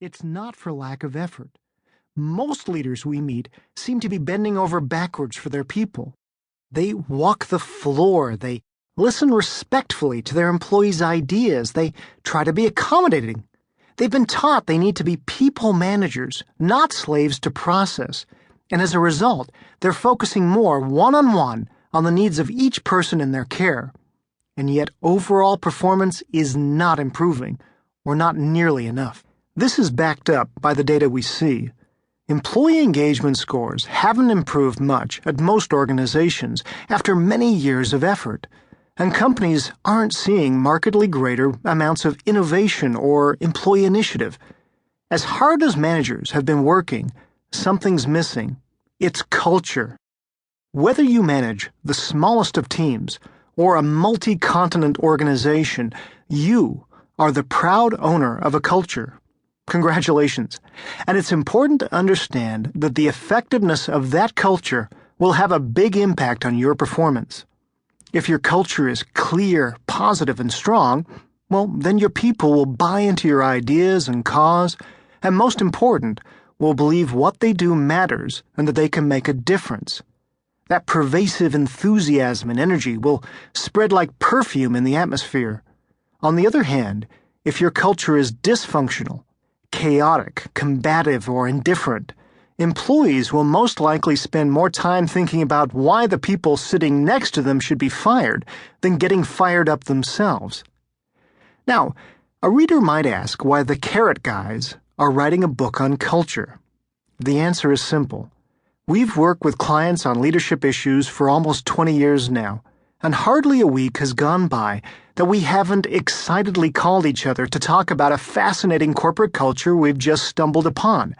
It's not for lack of effort. Most leaders we meet seem to be bending over backwards for their people. They walk the floor. They listen respectfully to their employees' ideas. They try to be accommodating. They've been taught they need to be people managers, not slaves to process. And as a result, they're focusing more one-on-one on the needs of each person in their care. And yet overall performance is not improving, or not nearly enough. This is backed up by the data we see. Employee engagement scores haven't improved much at most organizations after many years of effort, and companies aren't seeing markedly greater amounts of innovation or employee initiative. As hard as managers have been working, something's missing. It's culture. Whether you manage the smallest of teams or a multi-continent organization, you are the proud owner of a culture. Congratulations. And it's important to understand that the effectiveness of that culture will have a big impact on your performance. If your culture is clear, positive, and strong, well, then your people will buy into your ideas and cause, and most important, will believe what they do matters and that they can make a difference. That pervasive enthusiasm and energy will spread like perfume in the atmosphere. On the other hand, if your culture is dysfunctional, chaotic, combative, or indifferent, employees will most likely spend more time thinking about why the people sitting next to them should be fired than getting fired up themselves. Now, a reader might ask why the Carrot Guys are writing a book on culture. The answer is simple. We've worked with clients on leadership issues for almost 20 years now, and hardly a week has gone by that we haven't excitedly called each other to talk about a fascinating corporate culture we've just stumbled upon.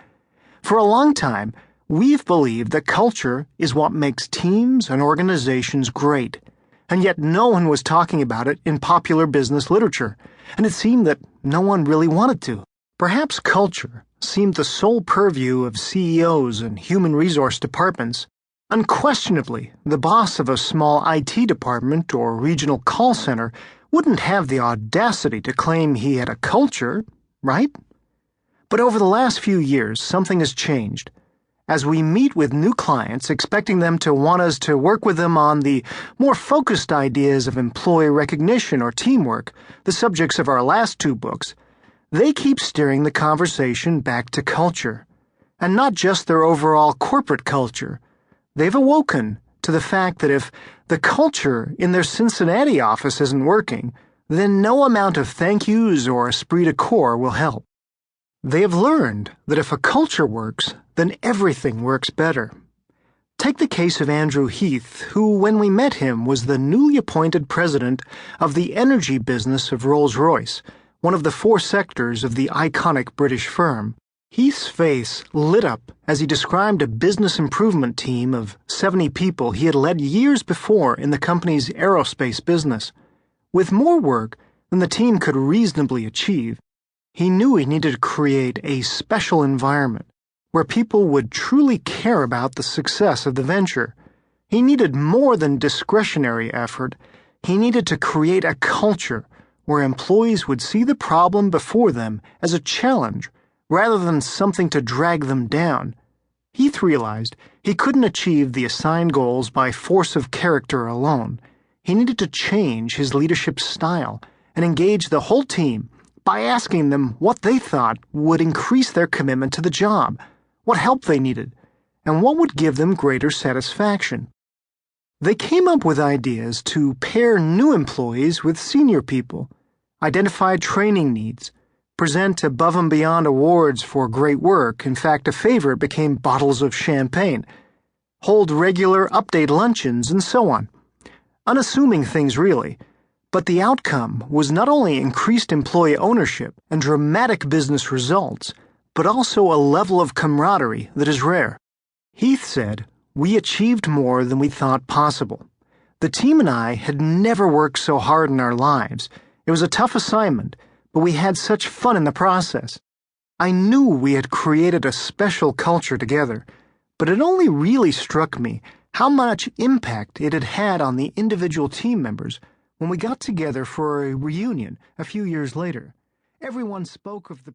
For a long time, we've believed that culture is what makes teams and organizations great, and yet no one was talking about it in popular business literature, and it seemed that no one really wanted to. Perhaps culture seemed the sole purview of CEOs and human resource departments. Unquestionably, the boss of a small IT department or regional call center wouldn't have the audacity to claim he had a culture, right? But over the last few years, something has changed. As we meet with new clients, expecting them to want us to work with them on the more focused ideas of employee recognition or teamwork, the subjects of our last two books, they keep steering the conversation back to culture, and not just their overall corporate culture. They've awoken to the fact that if the culture in their Cincinnati office isn't working, then no amount of thank yous or esprit de corps will help. They have learned that if a culture works, then everything works better. Take the case of Andrew Heath, who, when we met him, was the newly appointed president of the energy business of Rolls-Royce, one of the four sectors of the iconic British firm. Heath's face lit up as he described a business improvement team of 70 people he had led years before in the company's aerospace business. With more work than the team could reasonably achieve, he knew he needed to create a special environment where people would truly care about the success of the venture. He needed more than discretionary effort. He needed to create a culture where employees would see the problem before them as a challenge rather than something to drag them down. Heath realized he couldn't achieve the assigned goals by force of character alone. He needed to change his leadership style and engage the whole team by asking them what they thought would increase their commitment to the job, what help they needed, and what would give them greater satisfaction. They came up with ideas to pair new employees with senior people, identify training needs, present above and beyond awards for great work. In fact, a favorite became bottles of champagne, hold regular update luncheons, and so on. Unassuming things, really. But the outcome was not only increased employee ownership and dramatic business results, but also a level of camaraderie that is rare. Heath said, "We achieved more than we thought possible. The team and I had never worked so hard in our lives. It was a tough assignment, but we had such fun in the process. I knew we had created a special culture together, but it only really struck me how much impact it had had on the individual team members when we got together for a reunion a few years later. Everyone spoke of the